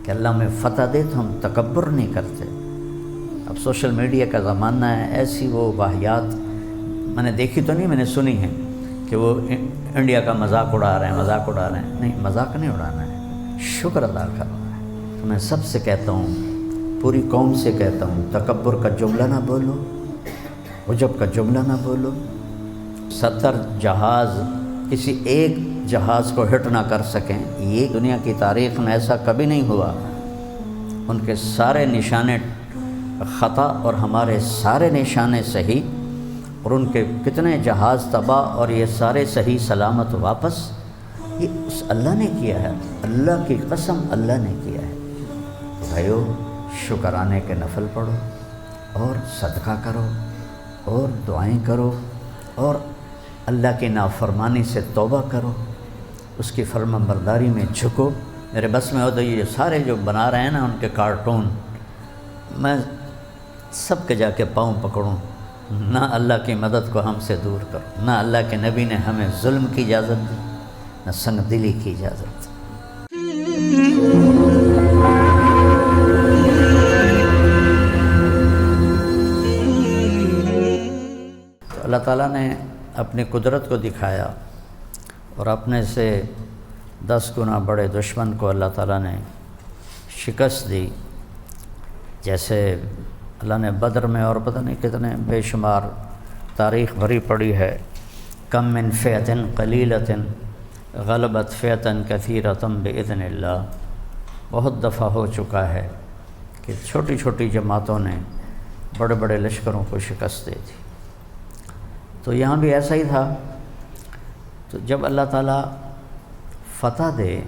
کہ اللہ میں فتح دے تو ہم تکبر نہیں کرتے۔ اب سوشل میڈیا کا زمانہ ہے، ایسی وہ واہیات میں نے دیکھی تو نہیں، میں نے سنی ہے کہ وہ انڈیا کا مذاق اڑا رہے ہیں، نہیں، مذاق نہیں اڑانا ہے، شکر ادا کرنا ہے۔ تو میں سب سے کہتا ہوں، پوری قوم سے کہتا ہوں، تکبر کا جملہ نہ بولو، عجب کا جملہ نہ بولو۔ 70 جہاز کسی ایک جہاز کو ہٹ نہ کر سکیں، یہ دنیا کی تاریخ میں ایسا کبھی نہیں ہوا۔ ان کے سارے نشانے خطا اور ہمارے سارے نشانے صحیح، اور ان کے کتنے جہاز تباہ اور یہ سارے صحیح سلامت واپس، یہ اس اللہ نے کیا ہے، اللہ کی قسم اللہ نے کیا ہے۔ بھائیو، شکرانے کے نفل پڑھو اور صدقہ کرو اور دعائیں کرو اور اللہ کی نافرمانی سے توبہ کرو، اس کی فرما برداری میں جھکو۔ میرے بس میں ہو تو یہ سارے جو بنا رہے ہیں نا ان کے کارٹون، میں سب کے جا کے پاؤں پکڑوں، نہ اللہ کی مدد کو ہم سے دور کرو، نہ اللہ کے نبی نے ہمیں ظلم کی اجازت دی، نہ سنگ دلی کی اجازت دی۔ تو اللہ تعالیٰ نے اپنی قدرت کو دکھایا اور اپنے سے 10 گنا بڑے دشمن کو اللہ تعالیٰ نے شکست دی۔ جیسے اللہ نے بدر میں اور پتہ نہیں کتنے بے شمار تاریخ بھری پڑی ہے، کم من فئۃ قلیلۃ غلبت فئۃ کثیرۃ باذن اللہ، بہت دفعہ ہو چکا ہے کہ چھوٹی چھوٹی جماعتوں نے بڑے بڑے لشکروں کو شکست دے دی۔ تو یہاں بھی ایسا ہی تھا۔ تو جب اللہ تعالیٰ فتح دے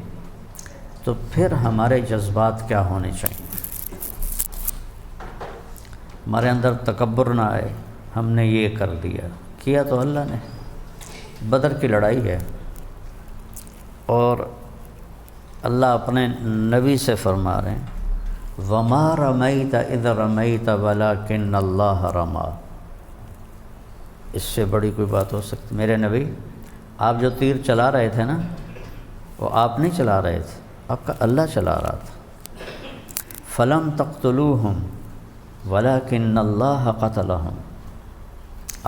تو پھر ہمارے جذبات کیا ہونے چاہیے؟ ہمارے اندر تکبر نہ آئے، ہم نے یہ کر دیا، کیا تو اللہ نے۔ بدر کی لڑائی ہے اور اللہ اپنے نبی سے فرما رہے ہیں، وَمَا رَمَيْتَ إِذْ رَمَيْتَ وَلَكِنَّ اللَّهَ رَمَى۔ اس سے بڑی کوئی بات ہو سکتی؟ میرے نبی، آپ جو تیر چلا رہے تھے نا، وہ آپ نہیں چلا رہے تھے، آپ کا اللہ چلا رہا تھا۔ فَلَمْ تَقْتُلُوهُمْ وَلَكِنَّ اللَّهَ قَتَلَهُمْ۔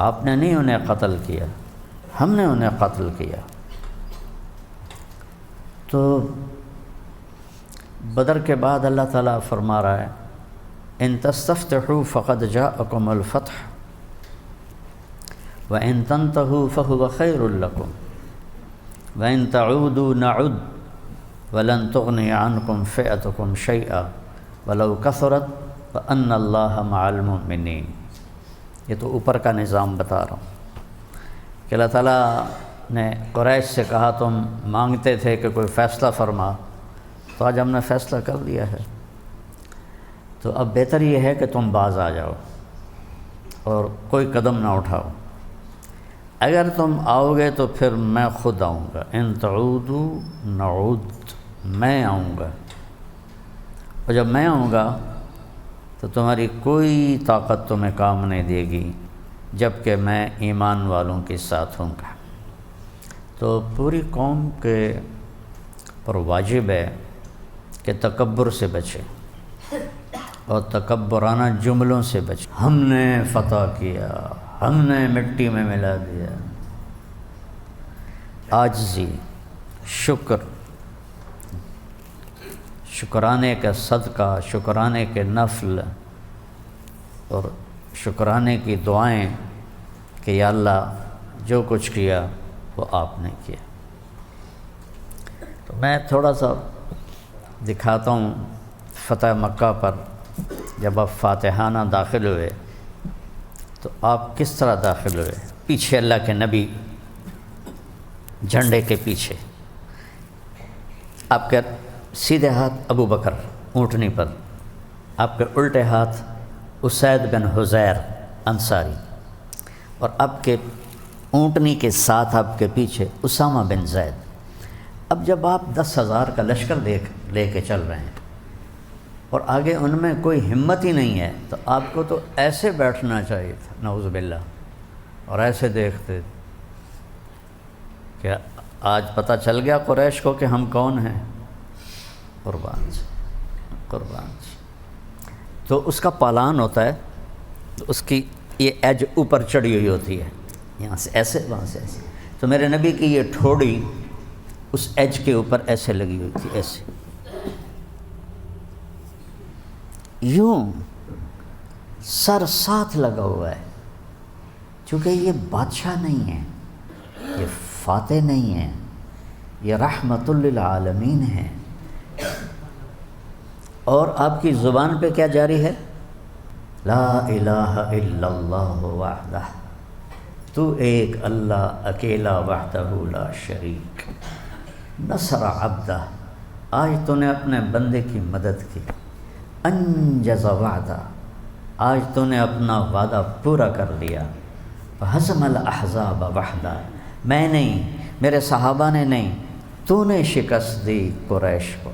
آپ نے نہیں انہیں قتل کیا، ہم نے انہیں قتل کیا۔ تو بدر کے بعد اللہ تعالیٰ فرما رہا ہے، ان تستفتحوا فقد جاءکم الفتح وَإِن تَنْتَهُوا فَهُوَ خَيْرٌ لَكُمْ وَإِن تَعُودُوا نَعُدْ وَلَن تُغْنِيَ عَنْكُمْ فِئَتُكُمْ شَيْئًا وَلَوْ كَثُرَتْ وَأَنَّ اللَّهَ مَعَ الْمُؤْمِنِينَ۔ یہ تو اوپر کا نظام بتا رہا ہوں کہ اللہ تعالیٰ نے قریش سے کہا تم مانگتے تھے کہ کوئی فیصلہ فرما، تو آج ہم نے فیصلہ کر دیا ہے، تو اب بہتر یہ ہے کہ تم باز آ جاؤ اور کوئی قدم نہ اٹھاؤ۔ اگر تم آؤ گے تو پھر میں خود آؤں گا، ان تعودوا نعود، میں آؤں گا، اور جب میں آؤں گا تو تمہاری کوئی طاقت تمہیں کام نہیں دے گی جب کہ میں ایمان والوں کے ساتھ ہوں گا۔ تو پوری قوم کے پر واجب ہے کہ تکبر سے بچے اور تکبرانہ جملوں سے بچے۔ ہم نے فتح کیا، ہم نے مٹی میں ملا دیا۔ عاجزی، شکر، شکرانے کا صدقہ، شکرانے کے نفل اور شکرانے کی دعائیں کہ یا اللہ جو کچھ کیا وہ آپ نے کیا۔ تو میں تھوڑا سا دکھاتا ہوں فتح مکہ پر جب آپ فاتحانہ داخل ہوئے تو آپ کس طرح داخل ہوئے۔ پیچھے اللہ کے نبی جھنڈے کے پیچھے، آپ کے سیدھے ہاتھ ابو بکر اونٹنی پر، آپ کے الٹے ہاتھ اسید بن حضیر انصاری، اور آپ کے اونٹنی کے ساتھ آپ کے پیچھے اسامہ بن زید۔ اب جب آپ 10,000 کا لشکر لے کے چل رہے ہیں اور آگے ان میں کوئی ہمت ہی نہیں ہے، تو آپ کو تو ایسے بیٹھنا چاہیے تھا، نعوذ باللہ، اور ایسے دیکھتے کہ آج پتہ چل گیا قریش کو کہ ہم کون ہیں۔ قربان سے قربان جی۔ تو اس کا پالان ہوتا ہے، تو اس کی یہ ایج اوپر چڑھی ہوئی ہوتی ہے، یہاں سے ایسے وہاں سے ایسے، تو میرے نبی کی یہ ٹھوڑی اس ایج کے اوپر ایسے لگی ہوئی تھی، ایسے یوں سر ساتھ لگا ہوا ہے، چونکہ یہ بادشاہ نہیں ہے، یہ فاتح نہیں ہے، یہ رحمت للعالمین ہے۔ اور آپ کی زبان پہ کیا جاری ہے؟ لا الہ الا اللہ وحدہ، تو ایک اللہ اکیلا وحدہ لا شریک، نصر عبدہ، آج تو نے اپنے بندے کی مدد کی، انجز وعدہ، آج تو نے اپنا وعدہ پورا کر لیا، فہزم الاحزاب وحدہ، میں نہیں، میرے صحابہ نے نہیں، تو نے شکست دی قریش کو۔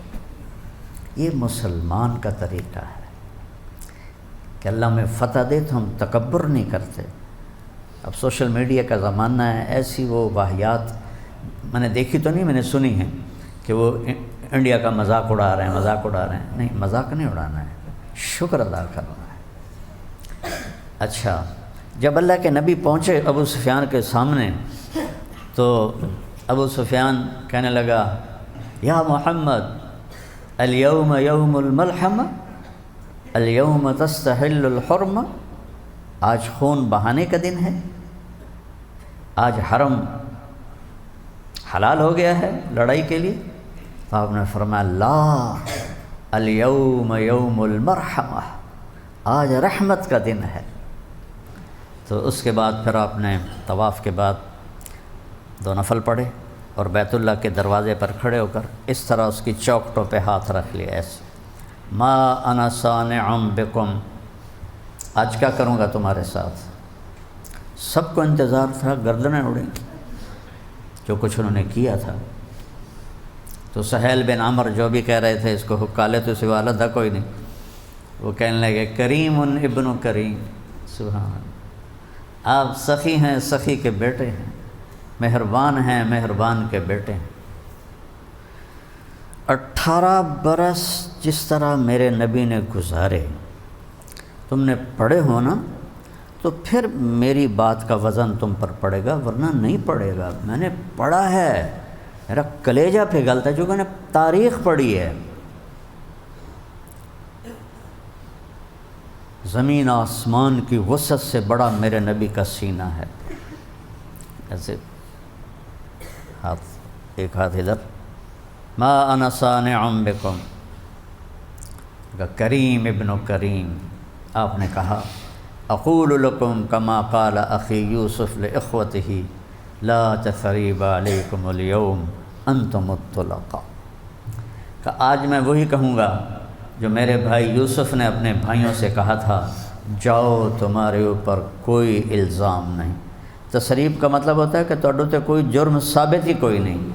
یہ مسلمان کا طریقہ ہے کہ اللہ میں فتح دے تو ہم تکبر نہیں کرتے۔ اب سوشل میڈیا کا زمانہ ہے، ایسی وہ واہیات میں نے دیکھی تو نہیں، میں نے سنی ہے کہ وہ انڈیا کا مذاق اڑا رہے ہیں، مذاق اڑا رہے ہیں۔ نہیں، مذاق نہیں اڑانا ہے، شکر ادا کرنا ہے۔ اچھا، جب اللہ کے نبی پہنچے ابو سفیان کے سامنے تو ابو سفیان کہنے لگا، یا محمد الیوم یوم الملحمہ، الیوم تستحل الحرمہ، آج خون بہانے کا دن ہے، آج حرم حلال ہو گیا ہے لڑائی کے لیے۔ تو آپ نے فرمایا لا، الیوم یوم المرحمہ، آج رحمت کا دن ہے۔ تو اس کے بعد پھر آپ نے طواف کے بعد 2 نفل پڑھے اور بیت اللہ کے دروازے پر کھڑے ہو کر اس طرح اس کی چوکھٹوں پہ ہاتھ رکھ لیا ایسے، ما انا صانع بکم، آج کیا کروں گا تمہارے ساتھ۔ سب کو انتظار تھا، گردنیں اڑیں جو کچھ انہوں نے کیا تھا۔ تو سہیل بن عمر جو بھی کہہ رہے تھے اس کو حکالے تو سوا اللہ تھا کوئی نہیں، وہ کہنے لگے کریم ابن کریم، سبحان، آپ سخی ہیں، سخی کے بیٹے ہیں، مہربان ہیں، مہربان کے بیٹے ہیں۔ 18 برس جس طرح میرے نبی نے گزارے، تم نے پڑھے ہو نا، تو پھر میری بات کا وزن تم پر پڑے گا، ورنہ نہیں پڑے گا۔ میں نے پڑھا ہے، میرا کلیجہ پگھلتا ہے، جو میں نے تاریخ پڑھی ہے۔ زمین آسمان کی وسعت سے بڑا میرے نبی کا سینہ ہے۔ ایسے ہاتھ، ایک ہاتھ ادھر، ما انا صانع بکم، کریم ابن کریم۔ آپ نے کہا اقول لکم کما قال اخی یوسف لاخوتہ لا تثریب علیکم اليوم انتم الطلقاء، کہ آج میں وہی کہوں گا جو میرے بھائی یوسف نے اپنے بھائیوں سے کہا تھا، جاؤ تمہارے اوپر کوئی الزام نہیں۔ تسریب کا مطلب ہوتا ہے کہ تواڈے تے کوئی جرم ثابت ہی کوئی نہیں،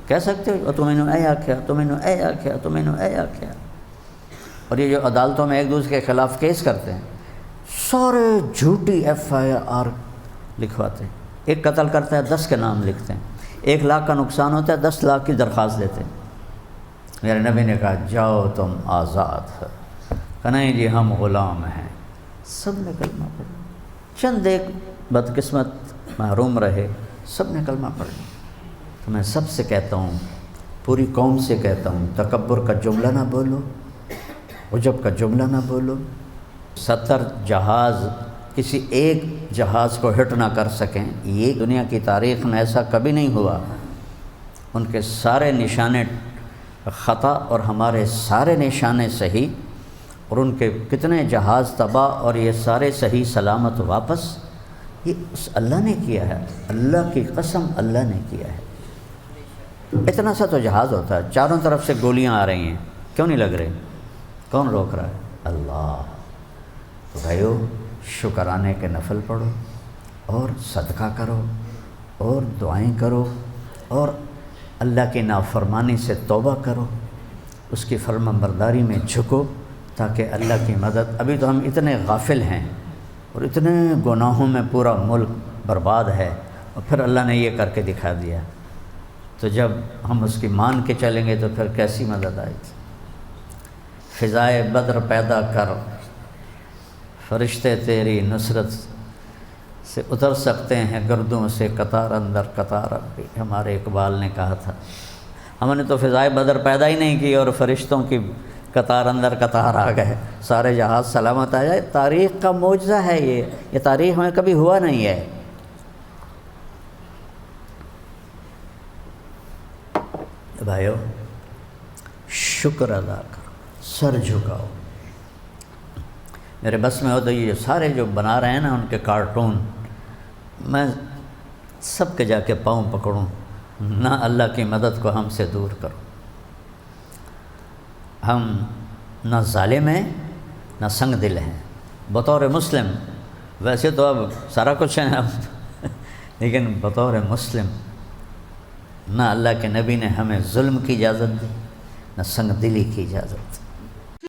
کہہ سکتے ہو تم انہوں اے آکھیا، تم انہوں اے آکھیا، تم انہوں اے آکھیا۔ اور یہ جو عدالتوں میں ایک دوسرے کے خلاف کیس کرتے ہیں، سارے جھوٹی FIR لکھواتے ہیں۔ ایک قتل کرتا ہے 10 کے نام لکھتے ہیں، 1 لاکھ کا نقصان ہوتا ہے 10 لاکھ کی درخواست دیتے ہیں۔ میرے نبی نے کہا جاؤ تم آزاد، کہ نہیں جی ہم غلام ہیں۔ سب نے کلمہ پڑھا، چند ایک بدقسمت محروم رہے، سب نے کلمہ پڑھ لیا۔ تو میں سب سے کہتا ہوں، پوری قوم سے کہتا ہوں، تکبر کا جملہ نہ بولو، عجب کا جملہ نہ بولو۔ 70 جہاز کسی ایک جہاز کو ہٹ نہ کر سکیں، یہ دنیا کی تاریخ میں ایسا کبھی نہیں ہوا۔ ان کے سارے نشانے خطا اور ہمارے سارے نشانے صحیح، اور ان کے کتنے جہاز تباہ اور یہ سارے صحیح سلامت واپس، یہ اس اللہ نے کیا ہے، اللہ کی قسم اللہ نے کیا ہے۔ اتنا سا تو جہاز ہوتا ہے، چاروں طرف سے گولیاں آ رہی ہیں، کیوں نہیں لگ رہے؟ کون روک رہا ہے؟ اللہ۔ تو بھائیو، شکرانے کے نفل پڑھو اور صدقہ کرو اور دعائیں کرو اور اللہ کی نافرمانی سے توبہ کرو، اس کی فرمانبرداری میں جھکو تاکہ اللہ کی مدد۔ ابھی تو ہم اتنے غافل ہیں اور اتنے گناہوں میں پورا ملک برباد ہے، اور پھر اللہ نے یہ کر کے دکھا دیا، تو جب ہم اس کی مان کے چلیں گے تو پھر کیسی مدد آئے گی؟ فضائے بدر پیدا کر، فرشتے تیری نصرت سے اتر سکتے ہیں گردوں سے قطار اندر قطار اب بھی، ہمارے اقبال نے کہا تھا۔ ہم نے تو فضائے بدر پیدا ہی نہیں کی اور فرشتوں کی قطار اندر قطار آ گئے، سارے جہاز سلامت آ جائے۔ تاریخ کا معجزہ ہے یہ تاریخ میں کبھی ہوا نہیں ہے۔ بھائیو، شکر ادا کرو، سر جھکاؤ۔ میرے بس میں ہو تو یہ سارے جو بنا رہے ہیں نا ان کے کارٹون، میں سب کے جا کے پاؤں پکڑوں، نہ اللہ کی مدد کو ہم سے دور کرو۔ ہم نہ ظالم ہیں نہ سنگ دل ہیں بطور مسلم، ویسے تو اب سارا کچھ ہے اب لیکن بطور مسلم نہ اللہ کے نبی نے ہمیں ظلم کی اجازت دی نہ سنگ دلی کی اجازت دی۔